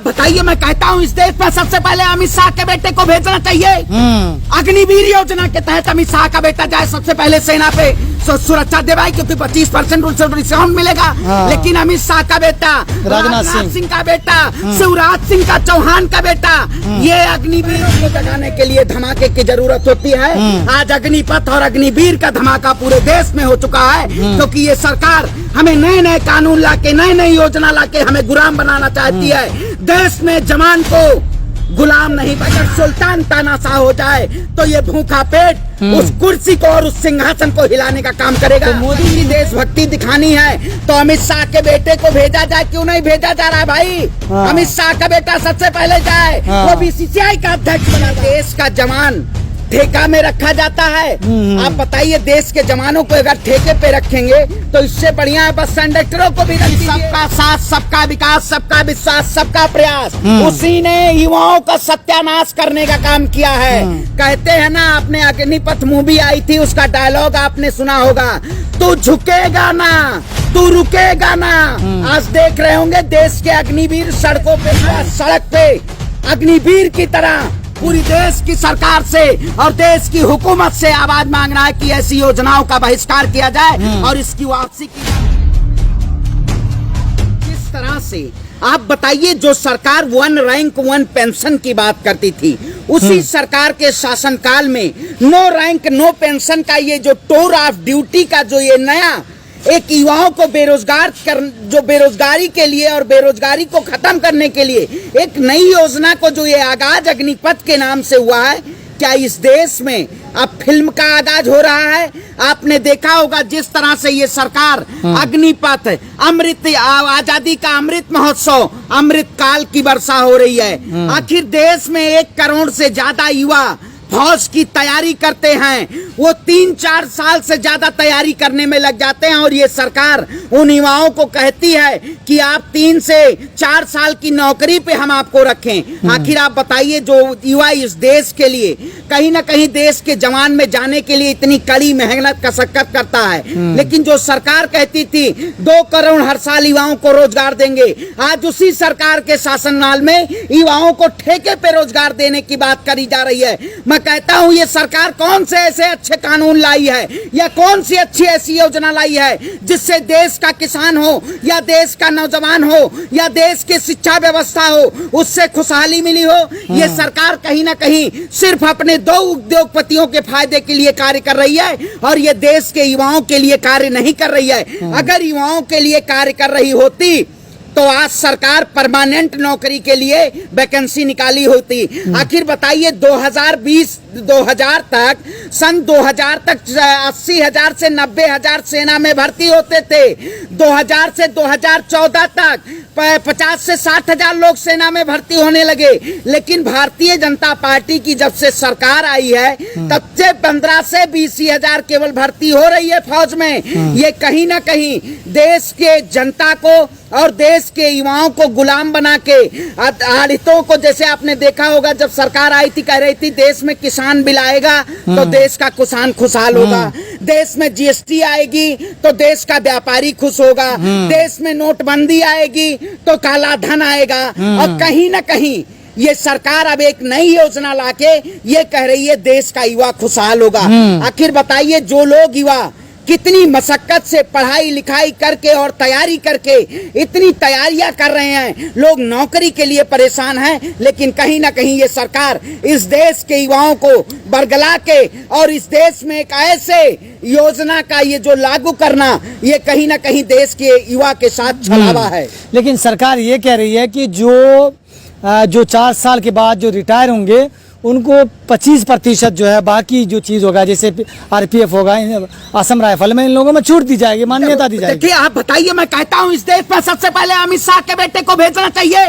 आप बताइए, मैं कहता हूँ इस देश में सबसे पहले अमित शाह के बेटे को भेजना चाहिए। अग्निवीर योजना के तहत अमित शाह का बेटा जाए सबसे पहले सेना पे, सुरक्षा देवाई, क्योंकि 25% उनसे डिस्काउंट मिलेगा। लेकिन अमित शाह का बेटा, राजनाथ सिंह का बेटा, शिवराज सिंह का, चौहान का बेटा, ये अग्निवीर को जगाने के लिए धमाके की जरूरत होती है। आज अग्निपथ और अग्निवीर का धमाका पूरे देश में हो चुका है, क्योंकि ये सरकार हमें नए नए कानून लाके, नई नई योजना लाके हमें गुलाम बनाना चाहती है। देश में जवान को गुलाम नहीं, अगर सुल्तान तानाशाह हो जाए तो ये भूखा पेट उस कुर्सी को और उस सिंहासन को हिलाने का काम करेगा। तो मोदी की देशभक्ति दिखानी है तो अमित शाह के बेटे को भेजा जाए। क्यों नहीं भेजा जा रहा है भाई? अमित शाह का बेटा सबसे पहले जाए, वो बीसीसीआई का अध्यक्ष बना। देश का जवान ठेका में रखा जाता है। आप बताइए, देश के जवानों को अगर ठेके पे रखेंगे तो इससे बढ़िया है बस कंडक्टरों को भी रख दीजिए। सबका साथ, सबका विकास, सबका विश्वास, सबका प्रयास, उसी ने युवाओं का सत्यानाश करने का काम किया है। कहते हैं ना, आपने अग्निपथ मूवी आई थी, उसका डायलॉग आपने सुना होगा, तू झुकेगा ना, तू रुकेगा ना। आज देख रहे होंगे देश के अग्निवीर सड़कों पे, सड़क पे अग्निवीर की तरह पूरी देश की सरकार से और देश की हुकूमत से आवाज मांग रहा है कि ऐसी योजनाओं का बहिष्कार किया जाए और इसकी वापसी की जाए। किस तरह से आप बताइए, जो सरकार 1 रैंक 1 पेंशन की बात करती थी, उसी सरकार के शासनकाल में नो रैंक नो पेंशन का ये जो टूर ऑफ ड्यूटी का जो ये नया एक युवाओं को बेरोजगार जो बेरोजगारी के लिए और बेरोजगारी को खत्म करने के लिए एक नई योजना को जो ये आगाज अग्निपथ के नाम से हुआ है, क्या इस देश में अब फिल्म का आगाज हो रहा है? आपने देखा होगा जिस तरह से ये सरकार अग्निपथ, अमृत, आजादी का अमृत महोत्सव, अमृत काल की वर्षा हो रही है। आखिर देश में 1 करोड़ से ज्यादा युवा फौज की तैयारी करते हैं, वो 3-4 साल से ज्यादा तैयारी करने में लग जाते हैं और ये सरकार उन युवाओं को कहती है कि आप 3 से 4 साल की नौकरी पे हम आपको रखें। आखिर आप बताइए, जो युवा इस देश के लिए कहीं ना कहीं देश के जवान में जाने के लिए इतनी कड़ी मेहनत कसरत करता है, लेकिन जो सरकार कहती थी 2 करोड़ हर साल युवाओं को रोजगार देंगे, आज उसी सरकार के शासनकाल में युवाओं को ठेके पे रोजगार देने की बात करी जा रही है। मैं कहता हूं, ये सरकार कौन से ऐसे अच्छे कानून लाई है या कौन सी अच्छी ऐसी योजना लाई है जिससे देश का किसान हो या देश का नौजवान हो या देश की शिक्षा व्यवस्था हो, उससे खुशहाली मिली हो? ये सरकार कहीं ना कहीं सिर्फ अपने 2 उद्योगपतियों के फायदे के लिए कार्य कर रही है और ये देश के युवाओं के लिए कार्य नहीं कर रही है। अगर युवाओं के लिए कार्य कर रही होती तो आज सरकार परमानेंट नौकरी के लिए वैकेंसी निकाली होती। आखिर बताइए, 2020 तक, सन 2000 तक 80,000 से 90,000 सेना में भर्ती होते थे। 2000 से 2014 तक 50 से 60,000 लोग सेना में भर्ती होने लगे। लेकिन भारतीय जनता पार्टी की जब से सरकार आई है तब से 15 से 20,000 केवल भर्ती हो रही है फौज में। ये कहीं ना कहीं देश के जनता को और देश के युवाओं को गुलाम बना के, आड़ितों को, जैसे आपने देखा होगा जब सरकार आई थी, कह रही थी देश में किसान बिल आएगा तो देश का किसान खुशहाल होगा, देश में जीएसटी आएगी तो देश का व्यापारी खुश होगा, देश में नोटबंदी आएगी तो काला धन आएगा। और कहीं ना कहीं ये सरकार अब एक नई योजना लाके ये कह रही है देश का युवा खुशहाल होगा। आखिर बताइए, जो लोग युवा कितनी मशक्कत से पढ़ाई लिखाई करके और तैयारी करके इतनी तैयारियां कर रहे हैं, लोग नौकरी के लिए परेशान हैं, लेकिन कहीं ना कहीं ये सरकार इस देश के युवाओं को बरगला के और इस देश में एक ऐसे योजना का ये जो लागू करना, ये कहीं ना कहीं देश के युवा के साथ छलावा है। लेकिन सरकार ये कह रही है कि जो 4 साल के बाद जो रिटायर होंगे उनको 25% जो है बाकी जो चीज होगा, जैसे आरपीएफ होगा, असम राइफल में, इन लोगों में छूट दी जाएगी, मान्यता दी जाएगी। देखिए, आप बताइए, मैं कहता हूं इस देश में सबसे पहले अमित शाह के बेटे को भेजना चाहिए।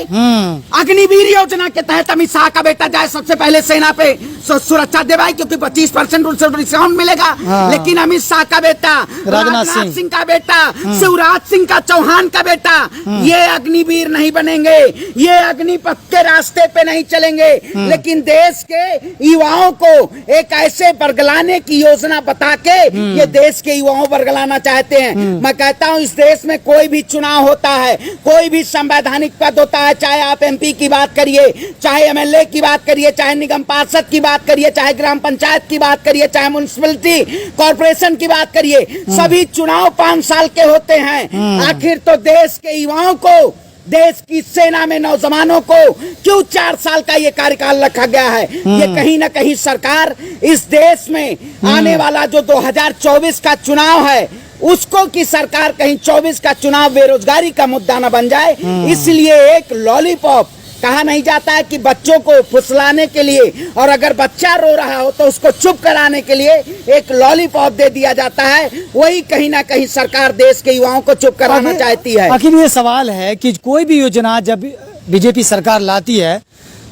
अग्निवीर योजना के तहत अमित शाह का बेटा जाए सबसे पहले सेना पे, सुरक्षा देवाई क्योंकि 25% उनसे डिस्काउंट मिलेगा। हाँ। लेकिन अमित शाह का बेटा, राजनाथ सिंह का बेटा, शिवराज सिंह का चौहान का बेटा ये अग्निवीर नहीं बनेंगे, ये अग्निपथ के रास्ते पे नहीं चलेंगे। लेकिन देश के युवाओं को एक ऐसे बरगलाने की योजना बता के ये देश के युवाओं बरगलाना चाहते हैं। मैं कहता हूँ इस देश में कोई भी चुनाव होता है, कोई भी संवैधानिक पद होता है, चाहे आप MP की बात करिए, चाहे MLA की बात करिए, चाहे निगम पार्षद की बात करिए, चाहे ग्राम पंचायत की बात करिए, चाहे म्युनिसिपैलिटी कॉर्पोरेशन की बात करिए, सभी चुनाव 5 साल के होते हैं। आखिर तो देश के युवाओं को, देश की सेना में नौजवानों को क्यों 4 साल का ये कार्यकाल रखा गया है? ये कहीं ना कहीं सरकार इस देश में आने वाला जो 2024 का चुनाव है उसको की सरकार कहीं 24 का चुनाव बेरोजगारी का मुद्दा न बन जाए, इसलिए एक लॉलीपॉप कहा नहीं जाता है कि बच्चों को फुसलाने के लिए, और अगर बच्चा रो रहा हो तो उसको चुप कराने के लिए एक लॉलीपॉप दे दिया जाता है। वही कहीं ना कहीं सरकार देश के युवाओं को चुप कराना चाहती है। आखिर ये सवाल है कि कोई भी योजना जब बीजेपी सरकार लाती है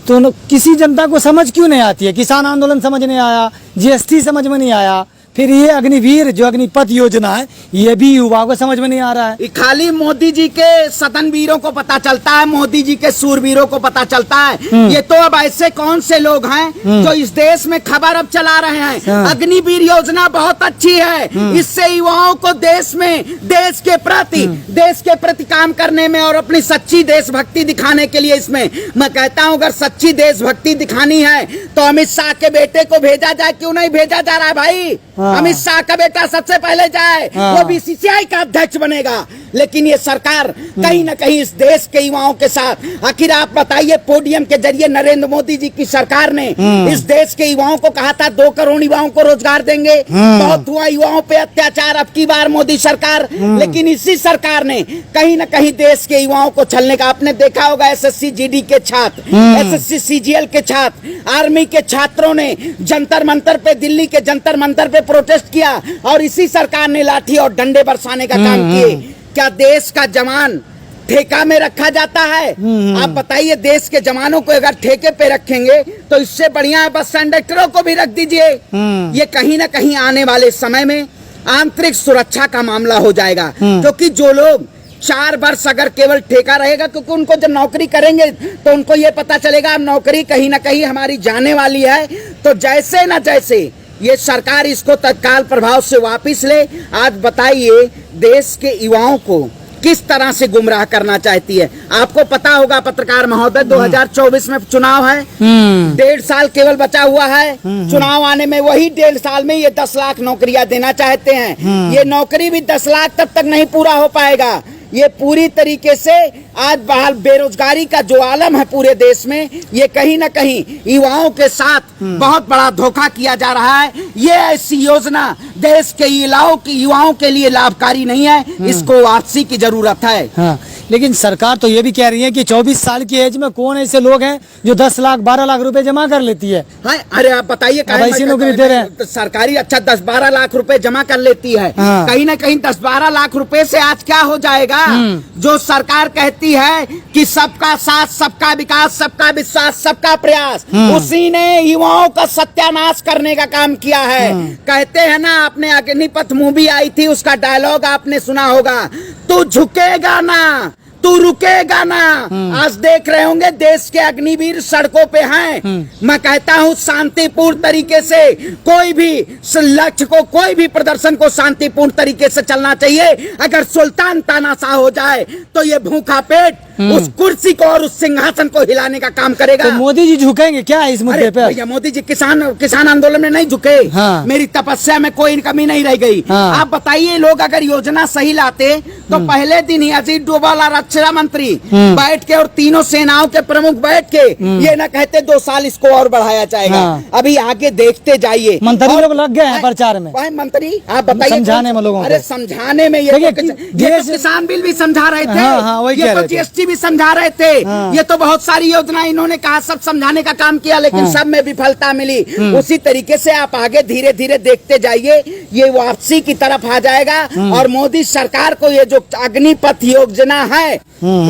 तो किसी जनता को समझ क्यों नहीं आती है? किसान आंदोलन समझ नहीं आया, GST समझ में नहीं आया, फिर ये अग्निवीर जो अग्निपथ योजना है ये भी युवाओं को समझ में नहीं आ रहा है। खाली मोदी जी के सदन वीरों को पता चलता है, मोदी जी के सूरवीरों को पता चलता है। ये तो अब ऐसे कौन से लोग हैं जो इस देश में खबर अब चला रहे हैं। अग्निवीर योजना बहुत अच्छी है, इससे युवाओं को देश में देश के प्रति काम करने में और अपनी सच्ची देशभक्ति दिखाने के लिए, इसमें मैं कहता हूँ अगर सच्ची देशभक्ति दिखानी है तो अमित शाह के बेटे को भेजा जाए। क्यों नहीं भेजा जा रहा है भाई? अमित शाह का बेटा सबसे पहले जाए, वो BCCI का अध्यक्ष बनेगा। लेकिन ये सरकार कहीं ना कहीं इस देश के युवाओं के साथ, आखिर आप बताइए, पोडियम के जरिए नरेंद्र मोदी जी की सरकार ने इस देश के युवाओं को कहा था 2 करोड़ युवाओं को रोजगार देंगे। बहुत हुआ युवाओं पे अत्याचार अब की बार मोदी सरकार, लेकिन इसी सरकार ने कहीं ना कहीं देश के युवाओं को छलने का, आपने देखा होगा SSC GD के छात्र, SSC CGL के छात्र, आर्मी के छात्रों ने जंतर मंतर पे, दिल्ली के जंतर मंतर पे प्रोटेस्ट किया और इसी सरकार ने लाठी और डंडे बरसाने का काम किए। क्या देश का जवान ठेका में रखा जाता है? आप बताइए, देश के जवानों को अगर ठेके पे रखेंगे तो इससे बढ़िया है बस कंडक्टरों को भी रख दीजिए। ये कहीं ना कहीं आने वाले समय में आंतरिक सुरक्षा का मामला हो जाएगा, क्योंकि जो लोग 4 वर्ष अगर केवल ठेका रहेगा, क्योंकि उनको जब नौकरी करेंगे तो उनको ये पता चलेगा अब नौकरी कहीं ना कहीं हमारी जाने वाली है। तो जैसे न जैसे ये सरकार इसको तत्काल प्रभाव से वापस ले। आज बताइए देश के युवाओं को किस तरह से गुमराह करना चाहती है। आपको पता होगा पत्रकार महोदय, 2024 में चुनाव है, 1.5 साल केवल बचा हुआ है चुनाव आने में। वही 1.5 साल में ये 10 लाख नौकरियां देना चाहते हैं। ये नौकरी भी 10 लाख तब तक नहीं पूरा हो पाएगा। ये पूरी तरीके से आज बाहर बेरोजगारी का जो आलम है पूरे देश में, ये कहीं ना कहीं युवाओं के साथ बहुत बड़ा धोखा किया जा रहा है। ये ऐसी योजना देश के युवाओं के लिए लाभकारी नहीं है, इसको वापसी की जरूरत है। हाँ, लेकिन सरकार तो ये भी कह रही है कि 24 साल की एज में कौन ऐसे लोग हैं जो 10 लाख 12 लाख रुपए जमा कर लेती है। अरे आप बताइए, ऐसी नौकरी दे रहे हैं सरकारी, अच्छा 10-12 लाख रुपए जमा कर लेती है। कहीं ना कहीं 10-12 लाख रुपए से आज क्या हो जाएगा? जो सरकार कहती है कि सबका साथ, सबका विकास, सबका विश्वास, सबका प्रयास, उसी ने युवाओं का सत्यानाश करने का काम किया है। कहते हैं ना, आपने अग्निपथ मूवी आई थी, उसका डायलॉग आपने सुना होगा, तू झुकेगा ना, तू रुकेगा ना। आज देख रहे होंगे देश के अग्निवीर सड़कों पे हैं। मैं कहता हूँ शांतिपूर्ण तरीके से कोई भी लक्ष्य को, कोई भी प्रदर्शन को शांतिपूर्ण तरीके से चलना चाहिए। अगर सुल्तान तानाशाह हो जाए तो ये भूखा पेट उस कुर्सी को और उस सिंहासन को हिलाने का काम करेगा। तो मोदी जी झुकेंगे क्या इस मुद्दे पे? भैया मोदी जी किसान आंदोलन में नहीं झुके। हाँ। मेरी तपस्या में कोई कमी नहीं रह गई। हाँ। आप बताइए, लोग अगर योजना सही लाते तो पहले दिन ही अजीत डोभाल और रक्षा मंत्री बैठ के और तीनों सेनाओं के प्रमुख बैठ के ये ना कहते 2 साल इसको और बढ़ाया जाएगा। हाँ। अभी आगे देखते जाइए। मंत्री लोग लग गए हैं प्रचार में। मंत्री आप बताइए, समझाने में लोगों को। अरे समझाने में ये तो किसान बिल भी समझा रहे थे। हाँ, वही ये तो GST भी समझा रहे थे। ये तो बहुत सारी योजना इन्होंने कहा, सब समझाने का काम किया, लेकिन सब में विफलता मिली। उसी तरीके से आप आगे धीरे धीरे देखते जाइए, ये वापसी की तरफ आ जाएगा। और मोदी सरकार को ये जो अग्निपथ योजना है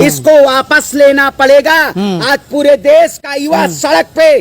इसको वापस लेना पड़ेगा। आज पूरे देश का युवा सड़क पे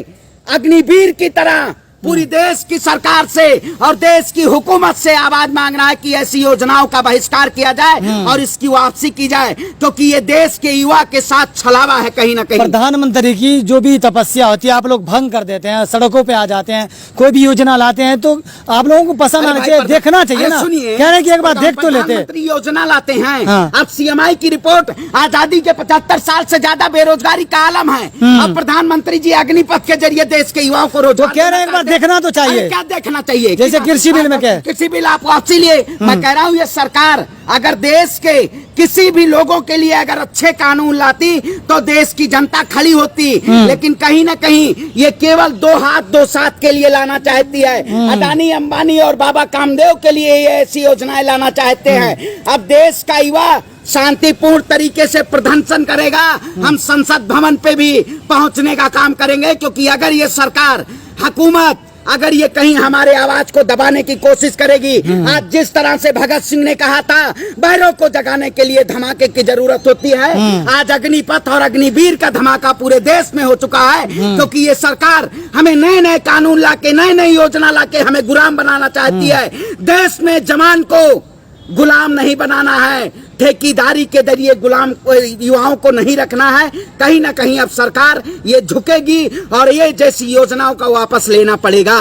अग्निवीर की तरह पूरी देश की सरकार से और देश की हुकूमत से आवाज मांग रहा है कि ऐसी योजनाओं का बहिष्कार किया जाए और इसकी वापसी की जाए, क्योंकि ये देश के युवा के साथ छलावा है कहीं ना कहीं। प्रधानमंत्री की जो भी तपस्या होती है आप लोग भंग कर देते हैं, सड़कों पे आ जाते हैं, कोई भी योजना लाते हैं तो आप लोगों को पसंद आना चाहिए, देखना चाहिए ना। सुनिए, कह रहे हैं कि एक बार देख तो लेते। प्रधानमंत्री योजना लाते हैं। हाँ। अब सीएमआई की रिपोर्ट आजादी के 75 साल से ज्यादा बेरोजगारी का आलम है। अब प्रधानमंत्री जी अग्निपथ के जरिए देश के युवाओं को रोजगार कह रहे हैं एक बार देखना तो चाहिए। क्या देखना चाहिए? जैसे कृषि बिल में क्या है? कृषि बिल आप वापसी लिए, मैं कह रहा हूँ ये सरकार अगर देश के किसी भी लोगों के लिए अगर अच्छे कानून लाती तो देश की जनता खड़ी होती, लेकिन कहीं ना कहीं ये केवल 2 हाथ 2 साथ के लिए लाना चाहती है। अडानी अंबानी और बाबा कामदेव के लिए ये ऐसी योजनाएं लाना चाहते हैं। अब देश का युवा शांतिपूर्ण तरीके से प्रदर्शन करेगा, हम संसद भवन पे भी पहुंचने का काम करेंगे, क्योंकि अगर ये सरकार हुकूमत अगर ये कहीं हमारे आवाज को दबाने की कोशिश करेगी, आज जिस तरह से भगत सिंह ने कहा था बहरों को जगाने के लिए धमाके की जरूरत होती है, आज अग्निपथ और अग्निवीर का धमाका पूरे देश में हो चुका है, क्योंकि ये सरकार हमें नए नए कानून लाके नई नई योजना लाके हमें गुलाम बनाना चाहती है। देश में जवान को गुलाम नहीं बनाना है, ठेकेदारी के जरिए गुलाम युवाओं को नहीं रखना है। कहीं ना कहीं अब सरकार ये झुकेगी और ये जैसी योजनाओं का वापस लेना पड़ेगा।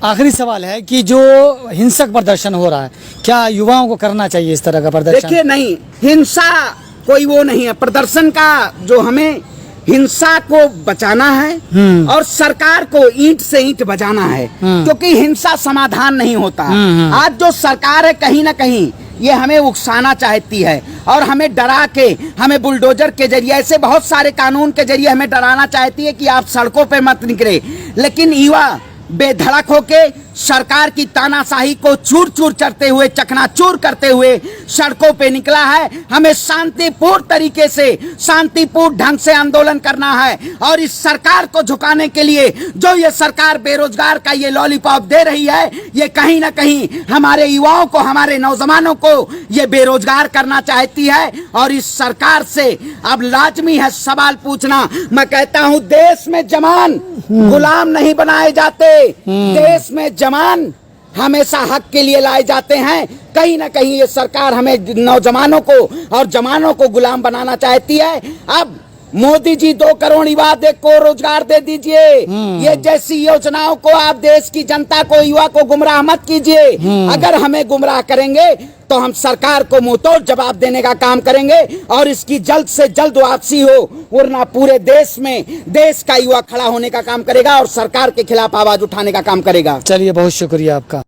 आखिरी सवाल है कि जो हिंसक प्रदर्शन हो रहा है, क्या युवाओं को करना चाहिए इस तरह का प्रदर्शन? देखिए नहीं, हिंसा कोई वो नहीं है। प्रदर्शन का जो हमें हिंसा को बचाना है और सरकार को ईंट से ईंट बजाना है, क्योंकि हिंसा समाधान नहीं होता। आज जो सरकार है कहीं ना कहीं ये हमें उकसाना चाहती है और हमें डरा के, हमें बुलडोजर के जरिए, ऐसे बहुत सारे कानून के जरिए हमें डराना चाहती है कि आप सड़कों पे मत निकले। लेकिन युवा बेधड़क होके सरकार की तानाशाही को चूर चूर करते हुए, चकनाचूर करते हुए सड़कों पे निकला है। हमें शांतिपूर्ण तरीके से, शांतिपूर्ण ढंग से आंदोलन करना है और इस सरकार को झुकाने के लिए जो ये सरकार बेरोजगार का ये लॉलीपॉप दे रही है, ये कहीं ना कहीं हमारे युवाओं को, हमारे नौजवानों को ये बेरोजगार करना चाहती है। और इस सरकार से अब लाजमी है सवाल पूछना। मैं कहता हूं देश में जवान गुलाम नहीं बनाए जाते, देश में जवान हमेशा हक के लिए लाए जाते हैं। कहीं ना कहीं ये सरकार हमें नौजवानों को और जवानों को गुलाम बनाना चाहती है। अब मोदी जी 2 करोड़ युवा को रोजगार दे दीजिए। ये जैसी योजनाओं को आप देश की जनता को, युवा को गुमराह मत कीजिए। अगर हमें गुमराह करेंगे तो हम सरकार को मुंहतोड़ जवाब देने का काम करेंगे और इसकी जल्द से जल्द वापसी हो, वरना पूरे देश में देश का युवा खड़ा होने का काम करेगा और सरकार के खिलाफ आवाज उठाने का काम करेगा। चलिए, बहुत शुक्रिया आपका।